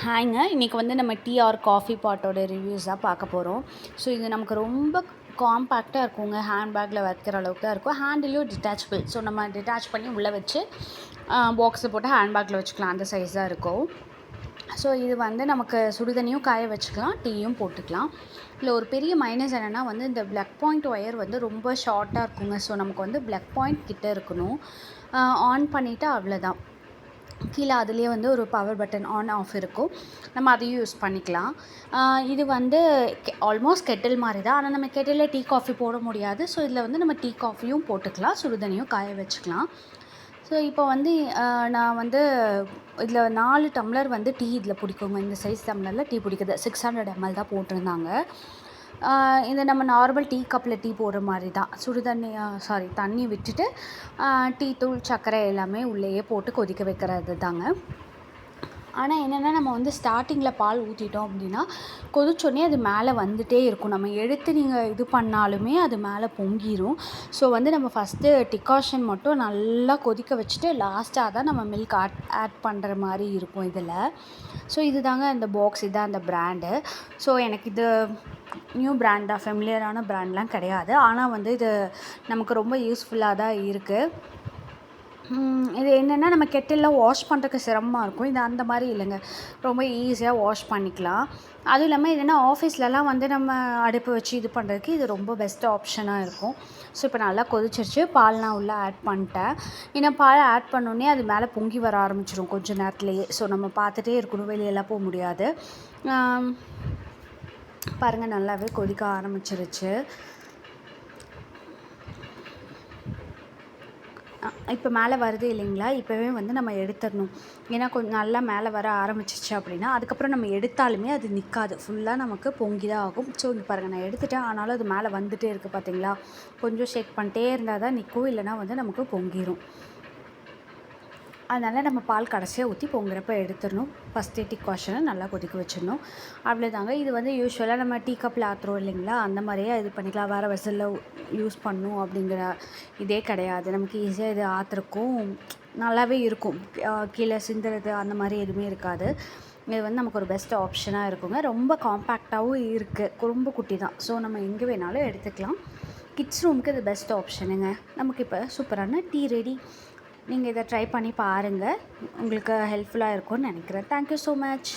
ஹாய்ங்க. இன்றைக்கி வந்து நம்ம டீ ஆர் காஃபி பாட்டோட ரிவ்யூஸ் தான் பார்க்க போகிறோம். ஸோ இது நமக்கு ரொம்ப காம்பேக்டாக இருக்குங்க. ஹேண்ட்பேக்கில் வைக்கிற அளவுக்கு தான் இருக்கும். ஹேண்டிலையும் டிட்டாச்சபிள். ஸோ நம்ம டிட்டாச் பண்ணி உள்ளே வச்சு பாக்ஸில் போட்டு ஹேண்ட்பேக்கில் வச்சுக்கலாம். அந்த சைஸ் தான் இருக்கும். ஸோ இது வந்து நமக்கு சுடுதண்ணியும் காய வச்சுக்கலாம், டீயும் போட்டுக்கலாம். இதில் ஒரு பெரிய மைனஸ் என்னென்னா வந்து இந்த பிளக் பாயிண்ட் ஒயர் வந்து ரொம்ப ஷார்ட்டாக இருக்குங்க. ஸோ நமக்கு வந்து பிளக் பாயிண்ட் கிட்டே இருக்கணும். ஆன் பண்ணிவிட்டு அவ்வளோதான். கீழே அதுலேயே வந்து ஒரு பவர் பட்டன் ஆன் ஆஃப் இருக்கும். நம்ம அதையும் யூஸ் பண்ணிக்கலாம். இது வந்து ஆல்மோஸ்ட் கெட்டில் மாதிரி தான். ஆனால் நம்ம கெட்டிலில் டீ காஃபி போட முடியாது. ஸோ இதில் வந்து நம்ம டீ காஃபியும் போட்டுக்கலாம், சுடுதண்ணியும் காய வச்சுக்கலாம். ஸோ இப்போ வந்து நான் வந்து இதில் 4 டம்ளர் வந்து டீ இதில் பிடிக்குங்க. இந்த சைஸ் டம்ளரில் டீ பிடிக்குது. 600 ml தான் போட்டிருந்தாங்க. இந்த நம்ம நார்மல் டீ கப்பில் டீ போடுற மாதிரி தான். தண்ணி விட்டுட்டு டீ தூள், சர்க்கரை எல்லாமே உள்ளேயே போட்டு கொதிக்க வைக்கிறது தாங்க. ஆனால் என்னென்னா நம்ம வந்து ஸ்டார்டிங்கில் பால் ஊற்றிட்டோம் அப்படின்னா கொதிச்சோடனே அது மேலே வந்துகிட்டே இருக்கும். நம்ம எடுத்து நீங்கள் இது பண்ணாலுமே அது மேலே பொங்கிடும். ஸோ வந்து நம்ம ஃபஸ்ட்டு டிகாஷன் மட்டும் நல்லா கொதிக்க வச்சுட்டு லாஸ்ட்டாக தான் நம்ம மில்க் ஆட் பண்ணுற மாதிரி இருக்கும் இதில். ஸோ இது தாங்க அந்த பாக்ஸ், இதுதான் அந்த பிராண்டு. ஸோ எனக்கு இது நியூ பிராண்ட் தான், ஃபெமிலியரான பிராண்ட்லாம் கிடையாது. ஆனால் வந்து இது நமக்கு ரொம்ப யூஸ்ஃபுல்லாக தான் இருக்குது. இது என்னென்னா நம்ம கெட்டிலில் வாஷ் பண்ணுறதுக்கு சிரமமாக இருக்கும். இது அந்த மாதிரி இல்லைங்க, ரொம்ப ஈஸியாக வாஷ் பண்ணிக்கலாம். அதுவும் இல்லாமல் என்னென்னா ஆஃபீஸ்லலாம் வந்து நம்ம அடுப்பு வச்சு இது பண்ணுறதுக்கு இது ரொம்ப பெஸ்ட் ஆப்ஷனாக இருக்கும். ஸோ இப்போ நல்லா கொதிச்சிருச்சு. பால் நான் உள்ளே ஆட் பண்ணிட்டேன். ஏன்னா பால் ஆட் பண்ணோடனே அது மேலே பொங்கி வர ஆரம்பிச்சிடும் கொஞ்சம் நேரத்துலேயே. ஸோ நம்ம பார்த்துட்டே இருக்கணும், வெளியெல்லாம் போக முடியாது. பாருங்கள், நல்லாவே கொதிக்க ஆரம்பிச்சிருச்சு. இப்போ மேலே வருது இல்லைங்களா? இப்போவே வந்து நம்ம எடுத்துடணும். ஏன்னா கொஞ்சம் நல்லா மேலே வர ஆரம்பிச்சிச்சு அப்படின்னா அதுக்கப்புறம் நம்ம எடுத்தாலுமே அது நிற்காது, ஃபுல்லாக நமக்கு பொங்கி தான் ஆகும். ஸோ இங்கே பாருங்கள், நான் எடுத்துட்டேன். ஆனாலும் அது மேலே வந்துகிட்டே இருக்குது பார்த்தீங்களா? கொஞ்சம் ஷேக் பண்ணிட்டே இருந்தால் தான் நிற்கும், இல்லைனா வந்து நமக்கு பொங்கிடும். அதனால் நம்ம பால் கடைசியாக ஊற்றி பொங்குறப்ப எடுத்துடணும். ஃபஸ்ட்டே டிகாஷனை நல்லா கொதிக்க வச்சிடணும். அவ்வளோதாங்க. இது வந்து யூஸ்வலாக நம்ம டீ கப்பில் ஆற்றுறோம் இல்லைங்களா? அந்த மாதிரியே இது பண்ணிக்கலாம். வேறு வெசலில் யூஸ் பண்ணணும் அப்படிங்கிற இதே கிடையாது. நமக்கு ஈஸியாக இது ஆற்றுறக்கும் நல்லாவே இருக்கும். கீழே சிந்துறது அந்த மாதிரி எதுவுமே இருக்காது. இது வந்து நமக்கு ஒரு பெஸ்ட் ஆப்ஷனாக இருக்குங்க. ரொம்ப காம்பேக்டாகவும் இருக்குது, ரொம்ப குட்டி தான். ஸோ நம்ம எங்கே வேணாலும் எடுத்துக்கலாம். கிட்ஸ் ரூமுக்கு இது பெஸ்ட் ஆப்ஷனுங்க. நமக்கு இப்போ சூப்பரான டீ ரெடி. நீங்கள் இதை ட்ரை பண்ணி பாருங்கள். உங்களுக்கு ஹெல்ப்ஃபுல்லாக இருக்கும்னு நினைக்கிறேன். Thank you so much.